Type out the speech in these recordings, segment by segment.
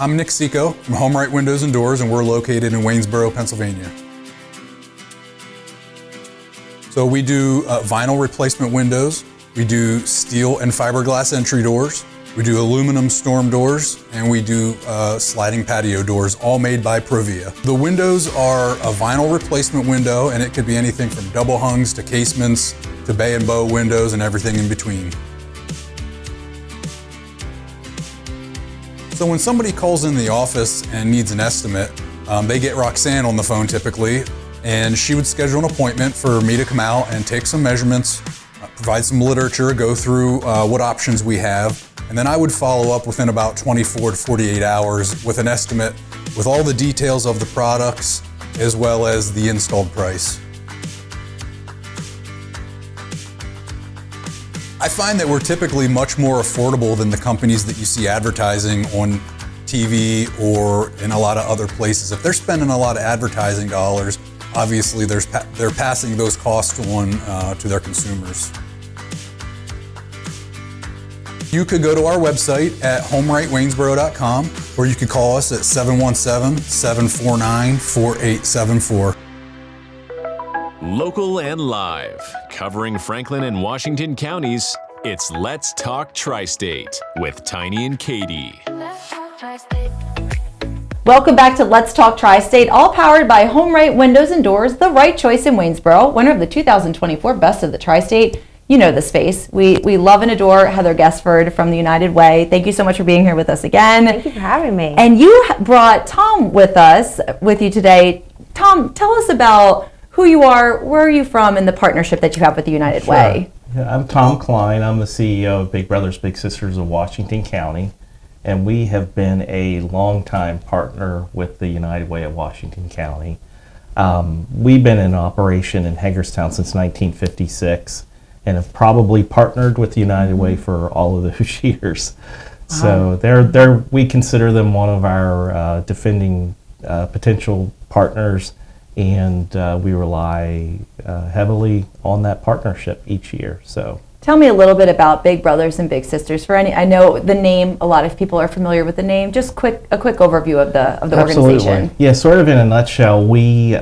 I'm Nick Seco from Home Right Windows and Doors, and we're located in Waynesboro, Pennsylvania. So we do vinyl replacement windows, we do steel and fiberglass entry doors, we do aluminum storm doors, and we do sliding patio doors, all made by Provia. The windows are a vinyl replacement window, and it could be anything from double hungs to casements to bay and bow windows and everything in between. So when somebody calls in the office and needs an estimate, they get Roxanne on the phone typically, and she would schedule an appointment for me to come out and take some measurements, provide some literature, go through what options we have, and then I would follow up within about 24 to 48 hours with an estimate with all the details of the products as well as the installed price. I find that we're typically much more affordable than the companies that you see advertising on TV or in a lot of other places. If they're spending a lot of advertising dollars, obviously they're passing those costs on to their consumers. You could go to our website at homerightwaynesboro.com, or you could call us at 717-749-4874. Local and live, covering Franklin and Washington counties, it's Let's Talk TriState with Tiny and Katie. Welcome back to Let's Talk Tri-State, all powered by Home Right Windows and Doors, the right choice in Waynesboro, winner of the 2024 Best of the Tri-State. You know this face. We love and adore Heather Guessford from the United Way. Thank you so much for being here with us again. Thank you for having me. And you brought Tom with you today. Tom, tell us about who you are, where are you from, and the partnership that you have with the United Way. Yeah, I'm Tom Kline. I'm the CEO of Big Brothers Big Sisters of Washington County, and we have been a longtime partner with the United Way of Washington County. We've been in operation in Hagerstown since 1956 and have probably partnered with the United Way for all of those years. So we consider them one of our defending potential partners, and we rely heavily on that partnership each year. So, tell me a little bit about Big Brothers and Big Sisters. I know the name. A lot of people are familiar with the name. Just a quick overview of the organization. Yeah, sort of in a nutshell, we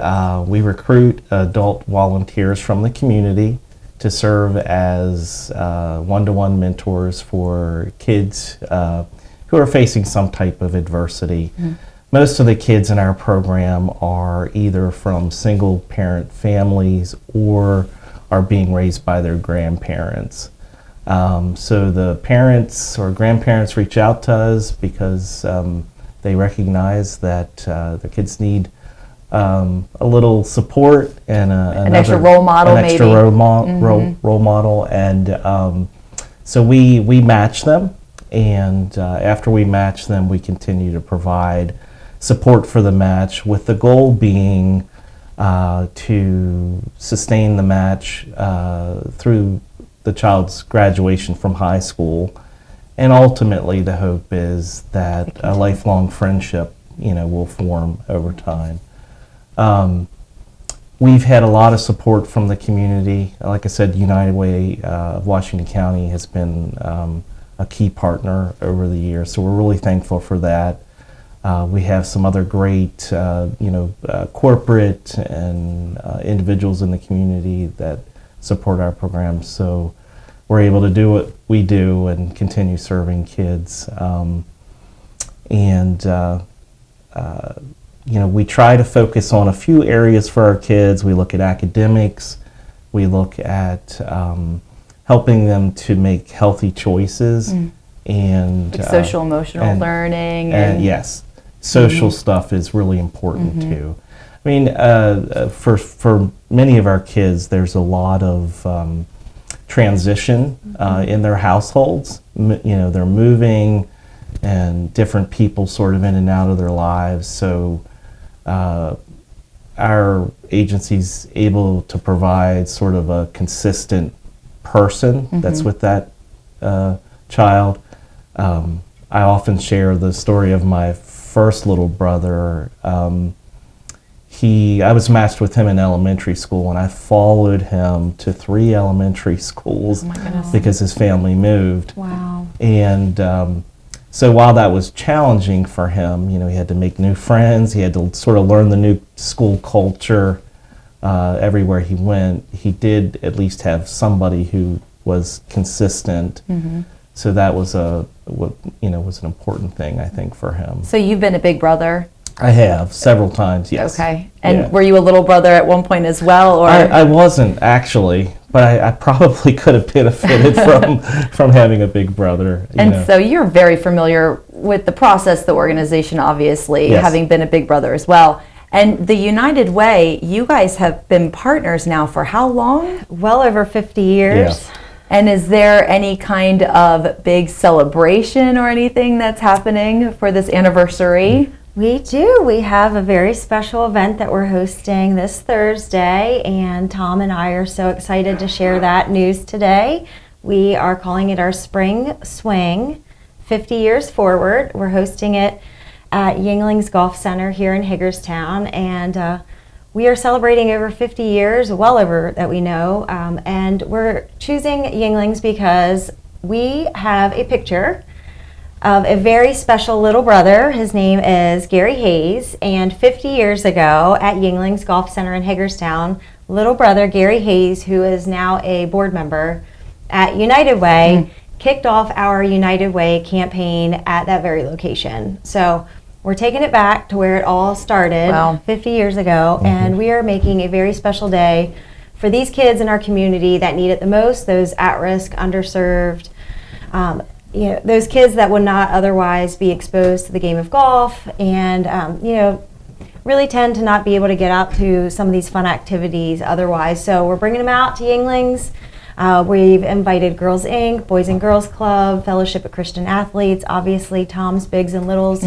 recruit adult volunteers from the community to serve as one-to-one mentors for kids who are facing some type of adversity. Mm-hmm. Most of the kids in our program are either from single-parent families or are being raised by their grandparents. So the parents or grandparents reach out to us because they recognize that their kids need a little support and an extra role model, role model, and so we match them, and after we match them, we continue to provide support for the match, with the goal being to sustain the match through the child's graduation from high school, and ultimately the hope is that a lifelong friendship, will form over time. We've had a lot of support from the community. Like I said, United Way of Washington County has been a key partner over the years, so we're really thankful for that. We have some other great, corporate and individuals in the community that support our programs, so we're able to do what we do and continue serving kids. We try to focus on a few areas for our kids. We look at academics. We look at helping them to make healthy choies and like social emotional learning. And yes, social stuff is really important too. I mean, for many of our kids, there's a lot of transition in their households. They're moving, and different people sort of in and out of their lives. So our agency's able to provide sort of a consistent person that's with that child. I often share the story of my first little brother. I was matched with him in elementary school, and I followed him to 3 elementary schools because his family moved. Wow. And So while that was challenging for him, he had to make new friends, he had to sort of learn the new school culture everywhere he went. He did at least have somebody who was consistent. So that was was an important thing, I think, for him. So you've been a big brother? I have several times, yes. Okay. And were you a little brother at one point as well, or? I wasn't actually, but I probably could have benefited from having a big brother. So you're very familiar with the process, the organization, obviously, Yes. having been a big brother as well. And the United Way, you guys have been partners now for how long? Well over 50 years. Yeah. And is there any kind of big celebration or anything that's happening for this anniversary? We do. We have a very special event that we're hosting this Thursday, and Tom and I are so excited to share that news today. We are calling it our Spring Swing, 50 years forward. We're hosting it at Yinglings Golf Center here in Hagerstown, and we are celebrating over 50 years, well over that we know, and we're choosing Yinglings because we have a picture of a very special little brother. His name is Gary Hayes, and 50 years ago at Yinglings Golf Center in Hagerstown, little brother Gary Hayes, who is now a board member at United Way, kicked off our United Way campaign at that very location. So we're taking it back to where it all started 50 years ago, and we are making a very special day for these kids in our community that need it the most, those at-risk, underserved, those kids that would not otherwise be exposed to the game of golf, and really tend to not be able to get out to some of these fun activities otherwise. So we're bringing them out to Yinglings. We've invited Girls Inc., Boys and Girls Club, Fellowship of Christian Athletes. Obviously, Tom's Bigs and Littles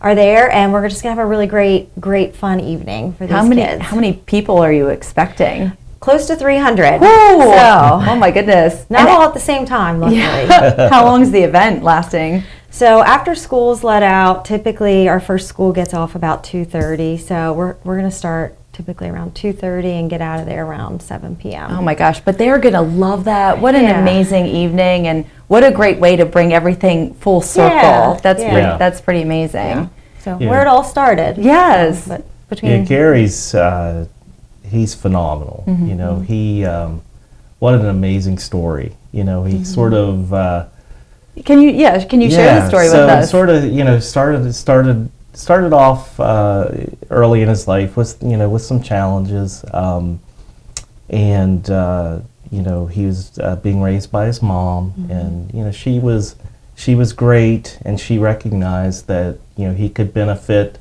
are there, and we're just going to have a really great, fun evening for these kids. How many people are you expecting? Close to 300. Woo! So, oh my goodness. Not all at the same time, luckily. How long is the event lasting? So after school's let out, typically our first school gets off about 2:30. So we're going to start typically around 2:30 and get out of there around 7 p.m. Oh my gosh, but they're going to love that. What an amazing evening, and what a great way to bring everything full circle. Yeah, That's pretty amazing. Yeah. So where it all started. Yes. But between Gary's he's phenomenal. He what an amazing story. He sort of Can you share the story with us? Sort of started off early in his life with with some challenges, and he was being raised by his mom, and she was great, and she recognized that he could benefit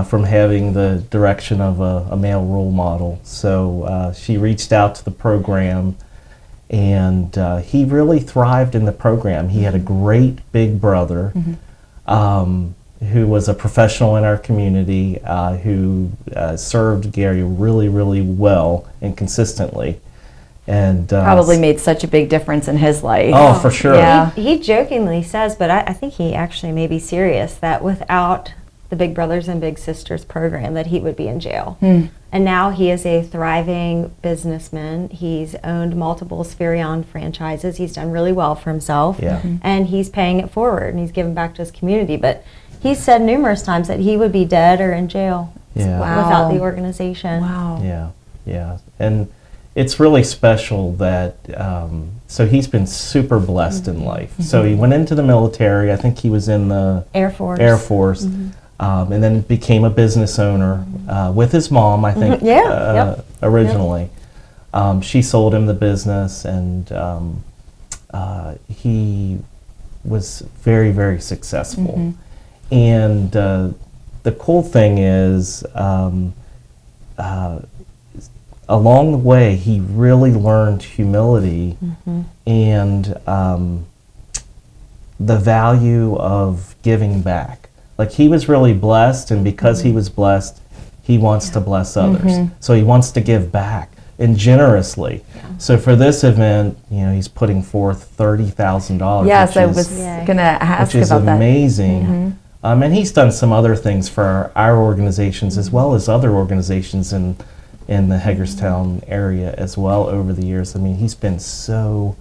from having the direction of a male role model. So she reached out to the program, and he really thrived in the program. He had a great big brother who was a professional in our community, who served Gary really, really well and consistently. And probably made such a big difference in his life. Oh, for sure. Yeah. He jokingly says, but I think he actually may be serious, that without the Big Brothers and Big Sisters program, that he would be in jail. And now he is a thriving businessman. He's owned multiple Spherion franchises. He's done really well for himself. And he's paying it forward, and he's giving back to his community. But he's said numerous times that he would be dead or in jail without the organization. Wow. Yeah. And it's really special that, so he's been super blessed in life. So he went into the military. I think he was in the Air Force. And then became a business owner with his mom, I think, originally. She sold him the business, and he was very, very successful. And the cool thing is, along the way, he really learned humility and the value of giving back. Like, he was really blessed, and because he was blessed, he wants to bless others. So he wants to give back, and generously. So for this event, he's putting forth $30,000. Yes, I was going to ask about that. Which is amazing. And he's done some other things for our organizations as well as other organizations in the Hagerstown area as well over the years. I mean, he's been so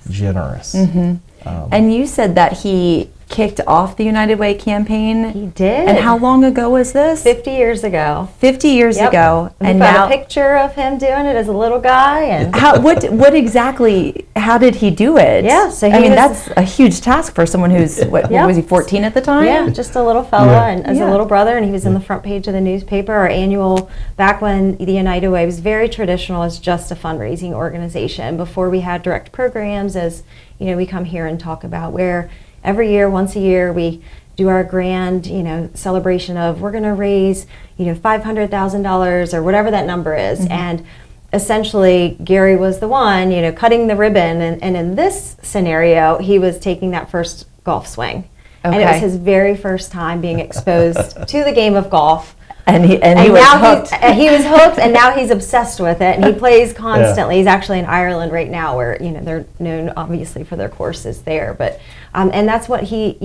generous. And you said that he kicked off the United Way campaign. He did. And how long ago was this? 50 years ago. 50 years ago. And now a picture of him doing it as a little guy. And what exactly, how did he do it? Yeah, so that's a huge task for someone who's, what was he, 14 at the time? Yeah, just a little fella and as a little brother, and he was in the front page of the newspaper. Our annual, back when the United Way was very traditional as just a fundraising organization, before we had direct programs, as we come here and talk about, where every year, once a year, we do our grand, celebration of, we're going to raise, $500,000 or whatever that number is. And essentially, Gary was the one, cutting the ribbon. And in this scenario, he was taking that first golf swing. Okay. And it was his very first time being exposed to the game of golf. And he was hooked. He was hooked, and now he's obsessed with it, and he plays constantly. He's actually in Ireland right now, where they're known obviously for their courses there. But and that's what he,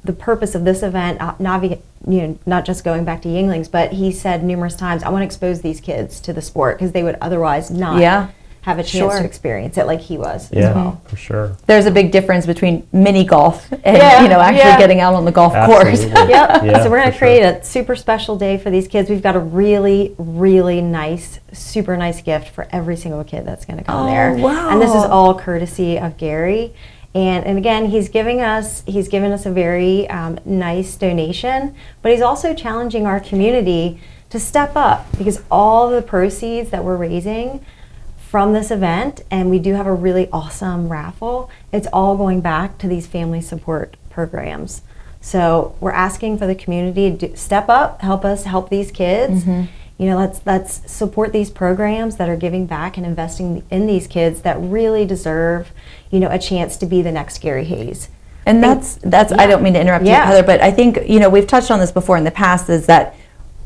the purpose of this event, not just going back to Yinglings, but he said numerous times, I want to expose these kids to the sport because they would otherwise not have a chance to experience it like he was as well. For sure. There's a big difference between mini golf and actually getting out on the golf course. So we're going to create a super special day for these kids. We've got a really, really nice, super nice gift for every single kid that's going to come there. Wow. And this is all courtesy of Gary. And again, he's given us a very nice donation, but he's also challenging our community to step up, because all the proceeds that we're raising from this event, and we do have a really awesome raffle, it's all going back to these family support programs. So we're asking for the community to step up, help us help these kids. Let's support these programs that are giving back and investing in these kids that really deserve, a chance to be the next Gary Hayes. And that's I don't mean to interrupt you, Heather, but I think, we've touched on this before in the past, is that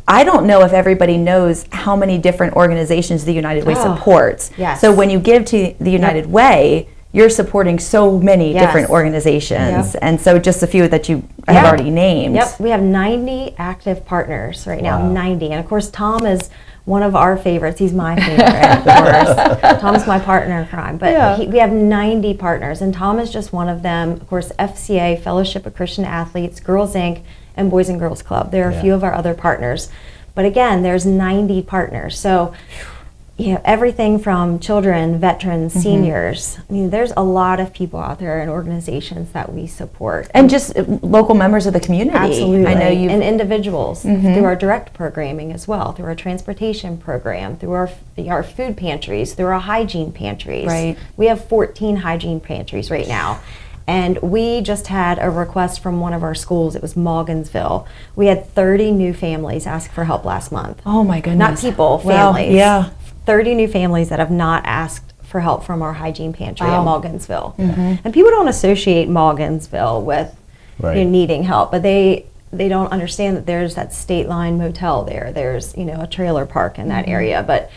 I don't know if everybody knows how many different organizations the United Way supports. Yes. So when you give to the United Way, you're supporting so many different organizations. And so just a few that you have already named. We have 90 active partners right now, 90. And of course, Tom is one of our favorites. He's my favorite, of course. Tom's my partner in crime. But we have 90 partners, and Tom is just one of them. Of course, FCA, Fellowship of Christian Athletes, Girls Inc., and Boys and Girls Club. There are a few of our other partners. But again, there's 90 partners. So, everything from children, veterans, seniors. I mean, there's a lot of people out there and organizations that we support. And just local members of the community. Absolutely. I know you. And individuals through our direct programming as well, through our transportation program, through our food pantries, through our hygiene pantries. Right. We have 14 hygiene pantries right now. And we just had a request from one of our schools. It was Morgansville. We had 30 new families ask for help last month. Oh my goodness. Not people, families. Wow. 30 new families that have not asked for help from our hygiene pantry at Morgansville. And people don't associate Morgansville with needing help, but they don't understand that there's that State Line Motel there. There's a trailer park in that area, but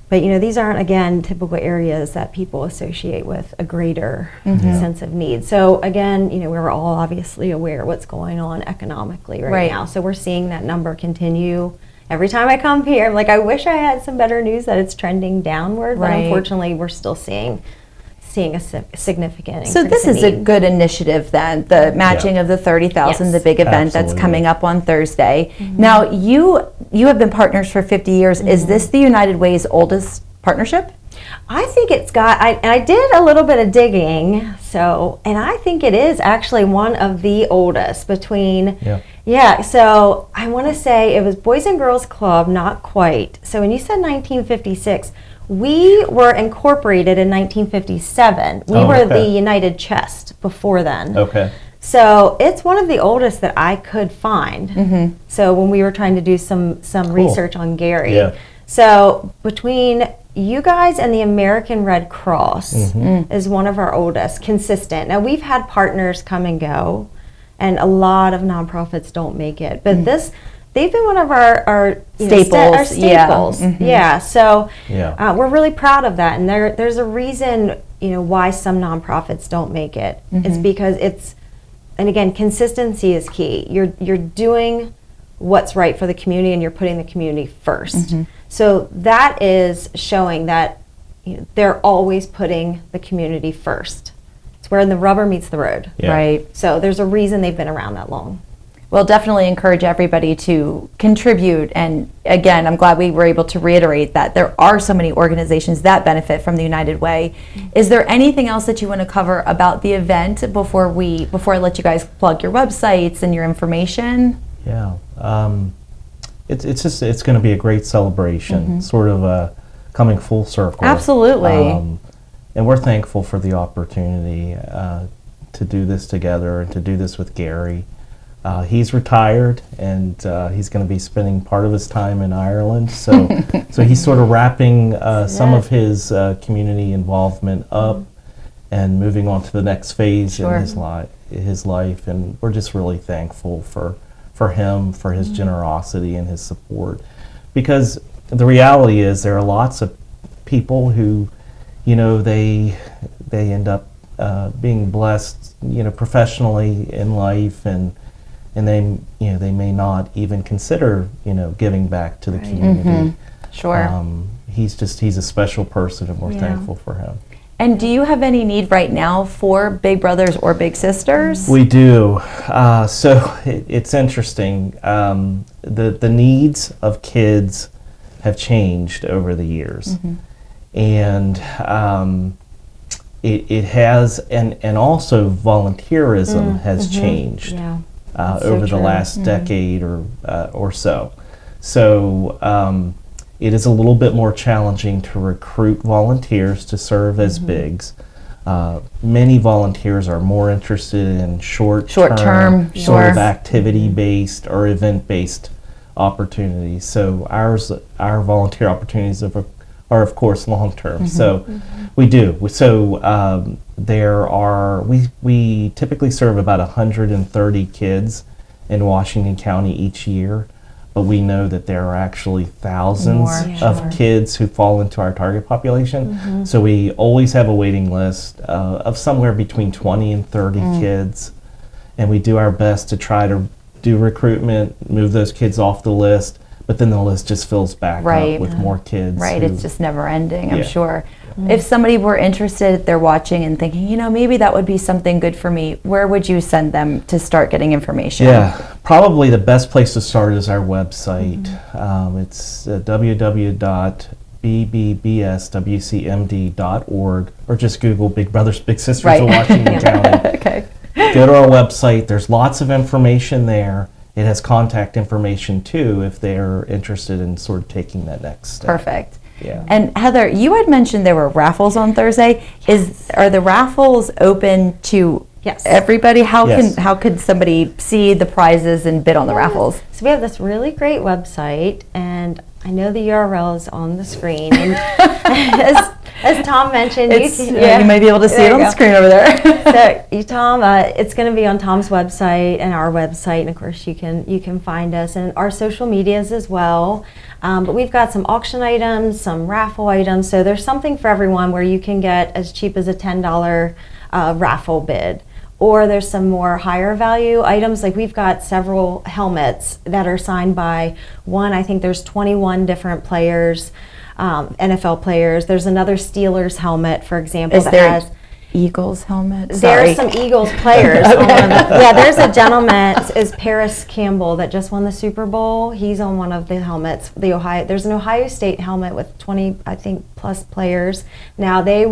these aren't, again, typical areas that people associate with a greater sense of need. So again, we're all obviously aware what's going on economically right now. So we're seeing that number continue. Every time I come here, I'm like, I wish I had some better news that it's trending downward, but unfortunately, we're still seeing a significant increase. So this is a good initiative then, the matching of the 30,000, the big event that's coming up on Thursday. Now, you have been partners for 50 years. Is this the United Way's oldest partnership? I think it's got, I did a little bit of digging, and I think it is actually one of the oldest between, so I want to say it was Boys and Girls Club, not quite. So when you said 1956, we were incorporated in 1957. We were the United Chest before then. Okay. So it's one of the oldest that I could find. So when we were trying to do some research on Gary. So between you guys and the American Red Cross is one of our oldest, consistent. Now we've had partners come and go, and a lot of nonprofits don't make it. But they've been one of our staples. So we're really proud of that. And there's a reason, why some nonprofits don't make it. It's because and again, consistency is key. You're doing what's right for the community, and you're putting the community first. So that is showing that they're always putting the community first. where the rubber meets the road. Yeah. Right. So there's a reason they've been around that long. We'll definitely encourage everybody to contribute. And again, I'm glad we were able to reiterate that there are so many organizations that benefit from the United Way. Is there anything else that you want to cover about the event before I let you guys plug your websites and your information? Yeah. It's going to be a great celebration, sort of coming full circle. Absolutely. And we're thankful for the opportunity to do this together and to do this with Gary. He's retired, and he's going to be spending part of his time in Ireland. So he's sort of wrapping some of his community involvement up and moving on to the next phase in his life. And we're just really thankful for him, for his generosity and his support. Because the reality is there are lots of people who, they end up being blessed, professionally in life, and they may not even consider giving back to the community. Sure. He's a special person, and we're thankful for him. And do you have any need right now for big brothers or big sisters? We do. So it's interesting. The needs of kids have changed over the years, and it has, and also volunteerism has changed. Yeah. Over the last decade or so. So it is a little bit more challenging to recruit volunteers to serve as bigs. Many volunteers are more interested in short-term sort of activity-based or event-based opportunities. So our volunteer opportunities are of course long-term. So we do. So we typically serve about 130 kids in Washington County each year, but we know that there are actually thousands of kids who fall into our target population. So we always have a waiting list of somewhere between 20 and 30 kids, and we do our best to try to do recruitment, move those kids off the list, but then the list just fills back up with more kids. Right, it's just never ending, I'm sure. If somebody were interested, they're watching and thinking, maybe that would be something good for me, where would you send them to start getting information? Yeah, probably the best place to start is our website. It's www.bbbswcmd.org, or just Google Big Brothers Big Sisters of Washington County. Okay. Go to our website. There's lots of information there. It has contact information too if they're interested in sort of taking that next step. Perfect. Yeah. And Heather, you had mentioned there were raffles on Thursday. Are the raffles open to everybody? How could somebody see the prizes and bid on the raffles? So we have this really great website, and I know the URL is on the screen. And as Tom mentioned, you may be able to see it on the screen over there. So, Tom, it's going to be on Tom's website and our website, and of course you can find us and our social medias as well. But we've got some auction items, some raffle items, so there's something for everyone where you can get as cheap as a $10 raffle bid. Or there's some more higher value items, like we've got several helmets that are signed by I think there's 21 different players, NFL players. There's another Steelers helmet, for example. Is there Eagles helmet? There's some Eagles players. There's a gentleman, is Paris Campbell, that just won the Super Bowl. He's on one of the helmets. There's an Ohio State helmet with 20, I think, plus players. Now there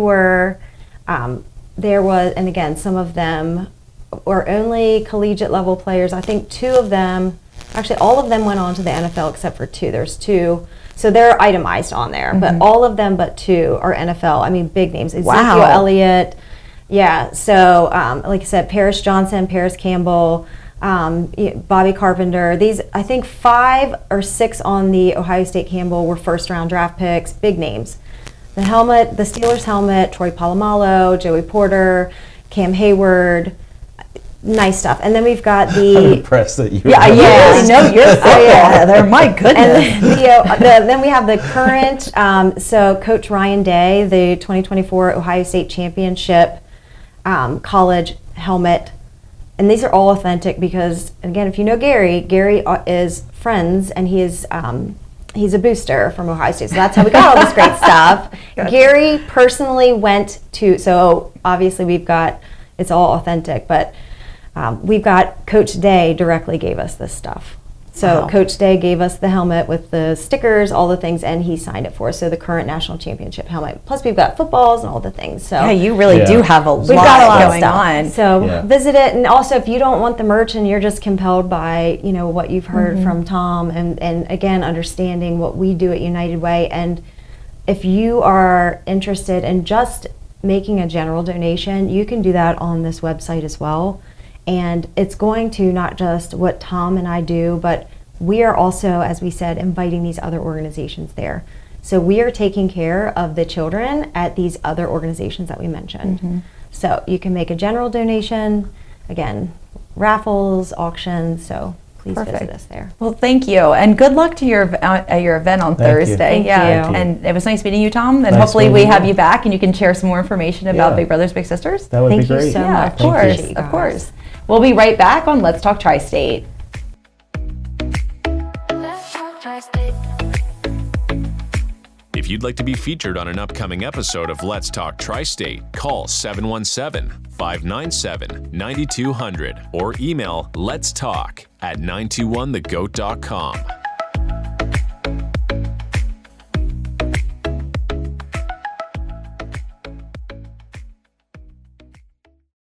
was, and again, some of them were only collegiate level players. I think two of them, actually all of them went on to the NFL except for two. There's two. So they're itemized on there, but all of them but two are NFL. I mean, big names. Ezekiel Elliott. Yeah, so like I said, Paris Johnson, Paris Campbell, Bobby Carpenter. These, I think 5 or 6 on the Ohio State Campbell were first round draft picks, big names. The helmet, the Steelers helmet, Troy Polamalu, Joey Porter, Cam Hayward, nice stuff. And then we've got the... I'm impressed that you... Yeah, you really know your football, Heather. My goodness. And then we have the current, so Coach Ryan Day, the 2024 Ohio State Championship college helmet. And these are all authentic because, again, if you know Gary is friends, and he is... he's a booster from Ohio State, so that's how we got all this great stuff. Gotcha. Gary personally went to, so obviously we've got it's all authentic. But we've got Coach Day directly gave us this stuff. So Wow. Coach Day gave us the helmet with the stickers, all the things, and he signed it for us. So the current national championship helmet. Plus we've got footballs and all the things. So Yeah, you really Yeah. do have a we've got a lot lot of going stuff. on. So Yeah. visit it, and also if you don't want the merch and you're just compelled by what you've heard from Tom, and again understanding what we do at United Way, and if you are interested in just making a general donation, you can do that on this website as well. And it's going to not just what Tom and I do, but we are also, as we said, inviting these other organizations there. So we are taking care of the children at these other organizations that we mentioned. So you can make a general donation, again, raffles, auctions, so please Perfect. visit us there. Well, thank you, and good luck to your event on Thank you. Thursday. Thank yeah, you. and it was nice meeting you, Tom. And Nice hopefully we meeting have you. you back, and you can share some more information about Yeah. Big Brothers Big Sisters. That would Thank be you great. so Yeah, much. of course, Appreciate you of guys. course. We'll be right back on Let's Talk Tri-State. Let's talk Tri-State. If you'd like to be featured on an upcoming episode of Let's Talk Tri-State, call 717-597-9200 or email letstalk@921thegoat.com.